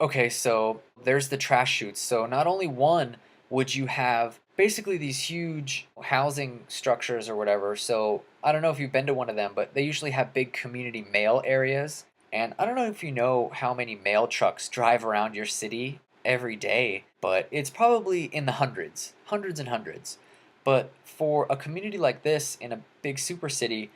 Okay, so there's the trash chutes. So not only one would you have basically these huge housing structures or whatever. So I don't know if you've been to one of them, but they usually have big community mail areas. And I don't know if you know how many mail trucks drive around your city every day, but it's probably in the hundreds, hundreds and hundreds. But for a community like this in a big super city,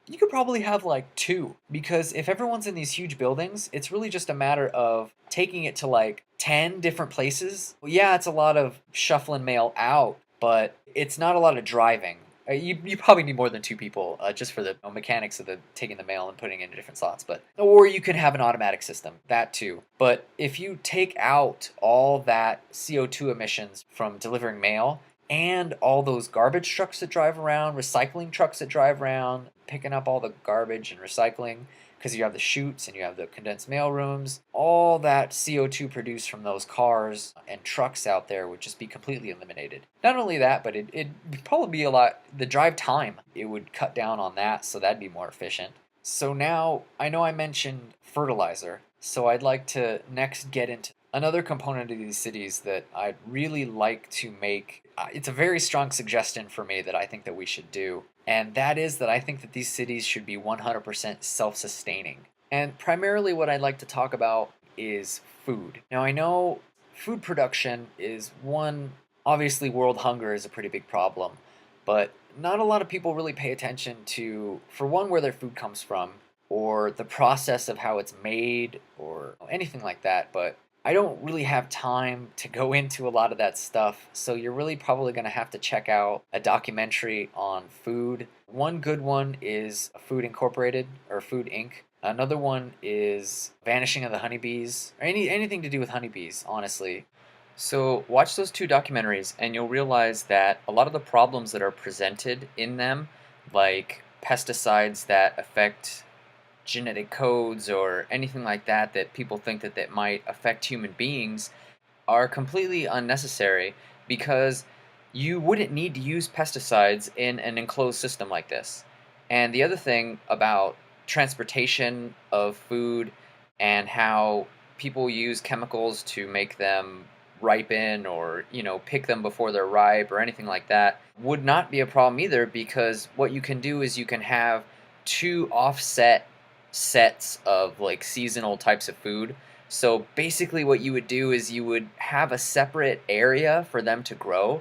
you could probably have like two, because if everyone's in these huge buildings, it's really just a matter of taking it to like 10 different places. Well, yeah, it's a lot of shuffling mail out, but it's not a lot of driving. You probably need more than two people just for the mechanics of the taking the mail and putting it into different slots. But or you could have an automatic system, that too. But if you take out all that CO2 emissions from delivering mail, and all those garbage trucks that drive around, recycling trucks that drive around, picking up all the garbage and recycling, because you have the chutes and you have the condensed mail rooms, all that CO2 produced from those cars and trucks out there would just be completely eliminated. Not only that, but it'd probably be a lot, the drive time, it would cut down on that, so that'd be more efficient. So now, I know I mentioned fertilizer, so I'd like to next get into another component of these cities that I'd really like to make. It's a very strong suggestion for me that I think that we should do, and that is that I think that these cities should be 100% self-sustaining. And primarily what I'd like to talk about is food. Now I know food production is one, obviously world hunger is a pretty big problem, but not a lot of people really pay attention to, for one, where their food comes from, or the process of how it's made, or anything like that. But I don't really have time to go into a lot of that stuff, so you're really probably going to have to check out a documentary on food. One good one is Food Incorporated or Food Inc. Another one is Vanishing of the Honeybees, or anything to do with honeybees, honestly. So, watch those two documentaries, and you'll realize that a lot of the problems that are presented in them, like pesticides that affect genetic codes or anything like that that people think that might affect human beings, are completely unnecessary, because you wouldn't need to use pesticides in an enclosed system like this. And the other thing about transportation of food and how people use chemicals to make them ripen, or pick them before they're ripe or anything like that, would not be a problem either, because what you can do is you can have two offset sets of like seasonal types of food. So basically, what you would do is you would have a separate area for them to grow,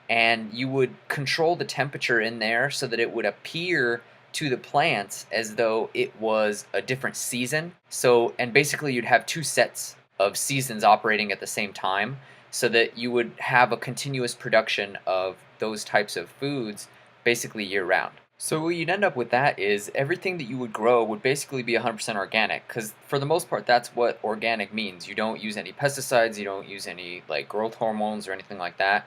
and you would control the temperature in there so that it would appear to the plants as though it was a different season. So, and basically, you'd have two sets of seasons operating at the same time, so that you would have a continuous production of those types of foods basically year round. So what you'd end up with that is everything that you would grow would basically be 100% organic, because for the most part that's what organic means. You don't use any pesticides, you don't use any like growth hormones or anything like that.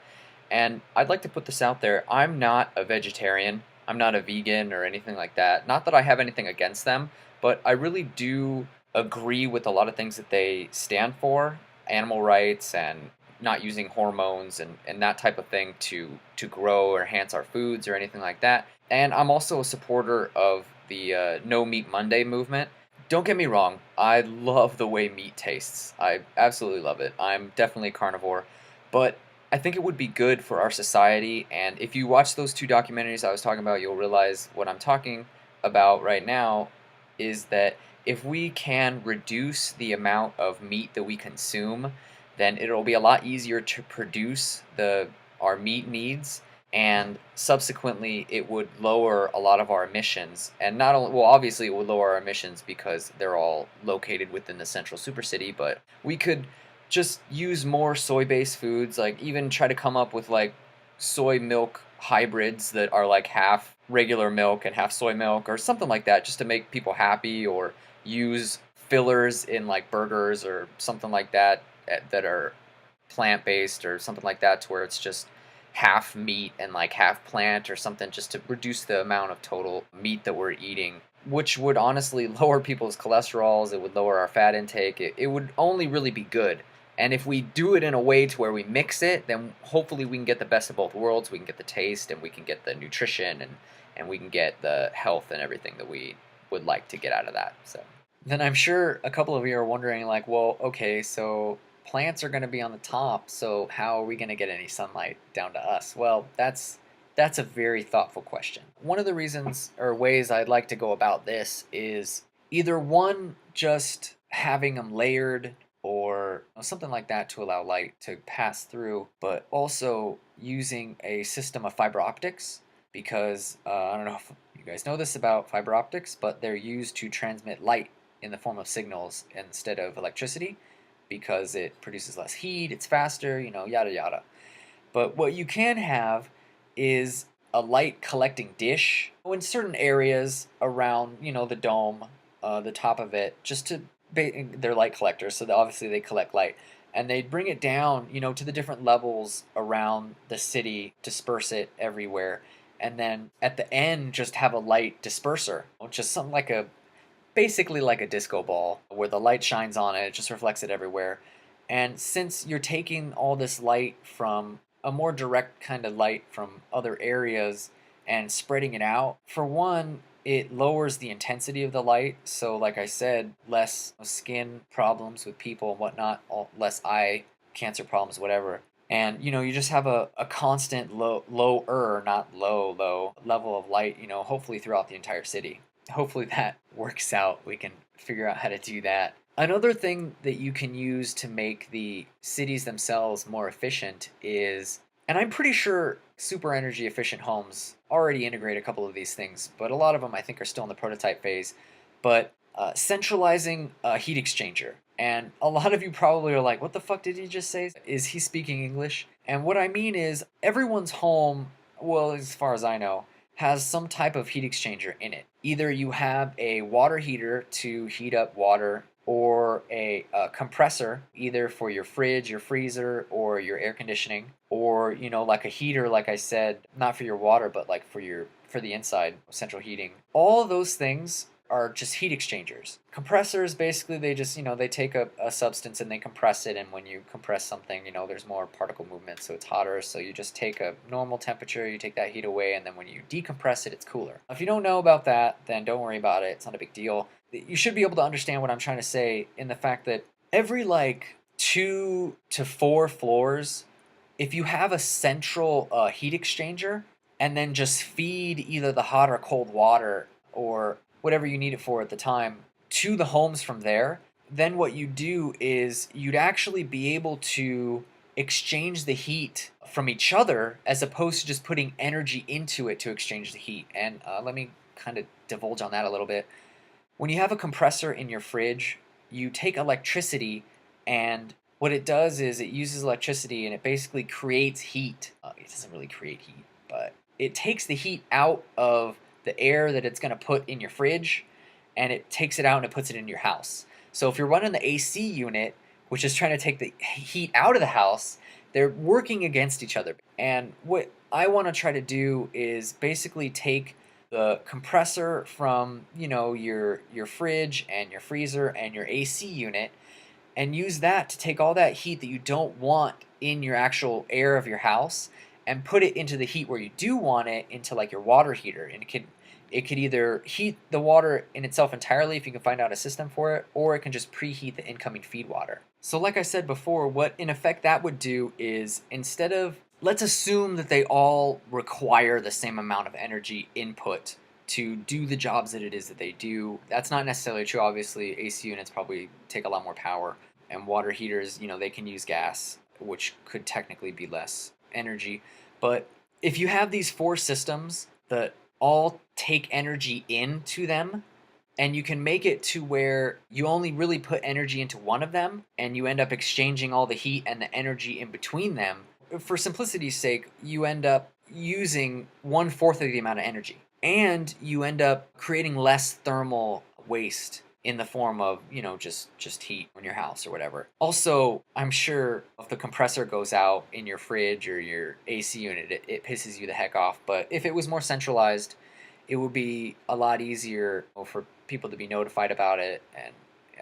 And I'd like to put this out there. I'm not a vegetarian. I'm not a vegan or anything like that. Not that I have anything against them, but I really do agree with a lot of things that they stand for. Animal rights and not using hormones and that type of thing to grow or enhance our foods or anything like that. And I'm also a supporter of the No Meat Monday movement. Don't get me wrong, I love the way meat tastes. I absolutely love it. I'm definitely a carnivore, but I think it would be good for our society. And if you watch those two documentaries I was talking about, you'll realize what I'm talking about right now is that if we can reduce the amount of meat that we consume, then it'll be a lot easier to produce the our meat needs, and subsequently it would lower a lot of our emissions. And not only, well, obviously it would lower our emissions because they're all located within the central super city, but we could just use more soy-based foods, like even try to come up with like soy milk hybrids that are like half regular milk and half soy milk or something like that, just to make people happy, or use fillers in like burgers or something like that, that are plant-based or something like that, to where it's just half meat and like half plant or something, just to reduce the amount of total meat that we're eating, which would honestly lower people's cholesterols. It would lower our fat intake. It would only really be good. And if we do it in a way to where we mix it, then hopefully we can get the best of both worlds. We can get the taste, and we can get the nutrition, and we can get the health and everything that we would like to get out of that. So Then I'm sure a couple of you are wondering, like, well, okay, so plants are going to be on the top, so how are we going to get any sunlight down to us? Well, that's a very thoughtful question. One of the reasons or ways I'd like to go about this is either one, just having them layered or something like that to allow light to pass through, but also using a system of fiber optics because I don't know if you guys know this about fiber optics, but they're used to transmit light in the form of signals instead of electricity because it produces less heat, it's faster, yada yada. But what you can have is a light collecting dish in certain areas around, the dome, the top of it, just to they're light collectors, so obviously they collect light, and they bring it down, to the different levels around the city, disperse it everywhere, and then at the end just have a light disperser, which is something like a basically like a disco ball where the light shines on it, it just reflects it everywhere. And since you're taking all this light from a more direct kind of light from other areas and spreading it out, for one, it lowers the intensity of the light. So, like I said, less skin problems with people and whatnot, less eye cancer problems, whatever. And you just have a constant lower, not low level of light, hopefully throughout the entire city. Hopefully that works out. We can figure out how to do that. Another thing that you can use to make the cities themselves more efficient is, and I'm pretty sure super energy efficient homes already integrate a couple of these things, but a lot of them I think are still in the prototype phase. But centralizing a heat exchanger. And a lot of you probably are like, what the fuck did he just say? Is he speaking English? And what I mean is, everyone's home, well, as far as I know, has some type of heat exchanger in it. Either you have a water heater to heat up water, or a compressor, either for your fridge, your freezer, or your air conditioning, or like a heater, like I said, not for your water, but like for the inside central heating. All of those things are just heat exchangers. Compressors, basically, they just, they take a substance and they compress it. And when you compress something, there's more particle movement, so it's hotter. So you just take a normal temperature, you take that heat away, and then when you decompress it, it's cooler. If you don't know about that, then don't worry about it. It's not a big deal. You should be able to understand what I'm trying to say in the fact that every like 2 to 4 floors, if you have a central heat exchanger and then just feed either the hot or cold water or whatever you need it for at the time to the homes from there, then what you do is you'd actually be able to exchange the heat from each other as opposed to just putting energy into it to exchange the heat. And let me kind of divulge on that a little bit. When you have a compressor in your fridge, you take electricity, and what it does is it uses electricity and it basically creates heat. It doesn't really create heat, but it takes the heat out of the air that it's going to put in your fridge, and it takes it out and it puts it in your house. So if you're running the AC unit, which is trying to take the heat out of the house, they're working against each other. And what I want to try to do is basically take the compressor from your fridge and your freezer and your AC unit and use that to take all that heat that you don't want in your actual air of your house and put it into the heat where you do want it, into like your water heater. And it could either heat the water in itself entirely if you can find out a system for it, or it can just preheat the incoming feed water. So like I said before, what in effect that would do is, instead of, let's assume that they all require the same amount of energy input to do the jobs that it is that they do. That's not necessarily true. Obviously, AC units probably take a lot more power, and water heaters, they can use gas, which could technically be less energy. But if you have these four systems that all take energy into them, and you can make it to where you only really put energy into one of them, and you end up exchanging all the heat and the energy in between them. For simplicity's sake, you end up using 1/4 of the amount of energy, and you end up creating less thermal waste in the form of just heat in your house or whatever. Also, I'm sure if the compressor goes out in your fridge or your AC unit, it pisses you the heck off. But if it was more centralized, it would be a lot easier for people to be notified about it and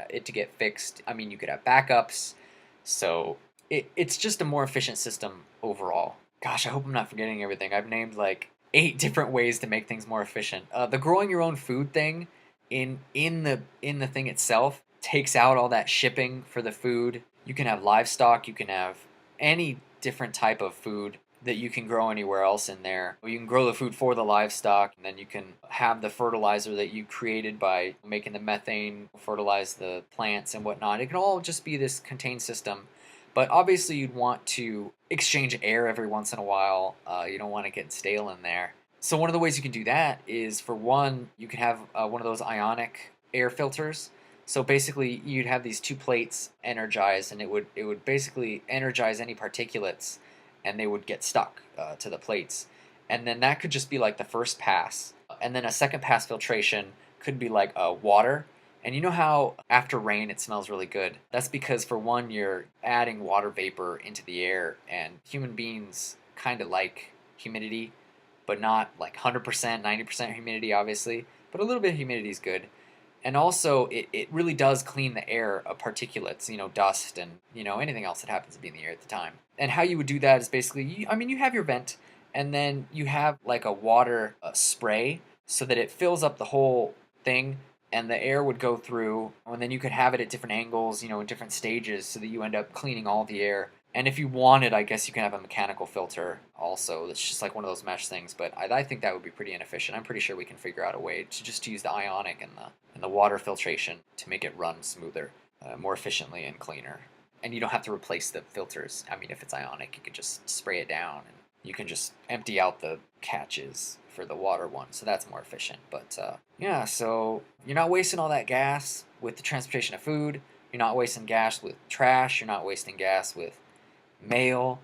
it to get fixed. I mean, you could have backups, so it's just a more efficient system overall. Gosh, I hope I'm not forgetting everything. I've named like 8 different ways to make things more efficient. The growing your own food thing in the thing itself takes out all that shipping for the food. You can have livestock, you can have any different type of food that you can grow anywhere else in there. You can grow the food for the livestock, and then you can have the fertilizer that you created by making the methane fertilize the plants and whatnot. It can all just be this contained system. But obviously, you'd want to exchange air every once in a while. You don't want to get stale in there. So one of the ways you can do that is, for one, you can have one of those ionic air filters. So basically, you'd have these two plates energized, and it would basically energize any particulates, and they would get stuck to the plates. And then that could just be like the first pass, and then a second pass filtration could be like water. And you know how after rain it smells really good? That's because, for one, you're adding water vapor into the air, and human beings kind of like humidity, but not like 100%, 90% humidity, obviously. But a little bit of humidity is good. And also, it really does clean the air of particulates, dust and, anything else that happens to be in the air at the time. And how you would do that is basically, you have your vent, and then you have like a water spray so that it fills up the whole thing, and the air would go through, and then you could have it at different angles, in different stages, so that you end up cleaning all the air. And if you wanted, I guess you can have a mechanical filter also. That's just like one of those mesh things. But I think that would be pretty inefficient. I'm pretty sure we can figure out a way to just use the ionic and the water filtration to make it run smoother, more efficiently and cleaner. And you don't have to replace the filters. I mean, if it's ionic, you can just spray it down, and you can just empty out the catches for the water one. So that's more efficient. But yeah, so you're not wasting all that gas with the transportation of food. You're not wasting gas with trash. You're not wasting gas with mail.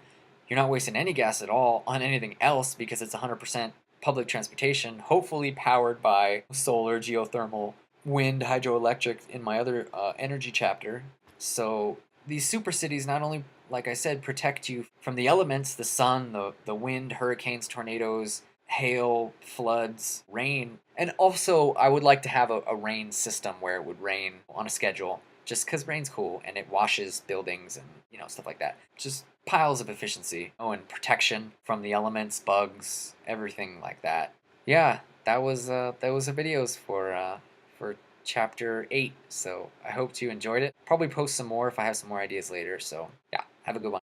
You're not wasting any gas at all on anything else, because it's 100% public transportation, hopefully powered by solar, geothermal, wind, hydroelectric in my other energy chapter. So these super cities not only, like I said, protect you from the elements, the sun, the wind, hurricanes, tornadoes, hail, floods, rain. And also, I would like to have a rain system where it would rain on a schedule, just because rain's cool and it washes buildings and stuff like that. Just piles of efficiency. Oh, and protection from the elements, bugs, everything like that. Yeah, that was the videos for chapter 8. So I hope you enjoyed it. Probably post some more if I have some more ideas later. So yeah, have a good one.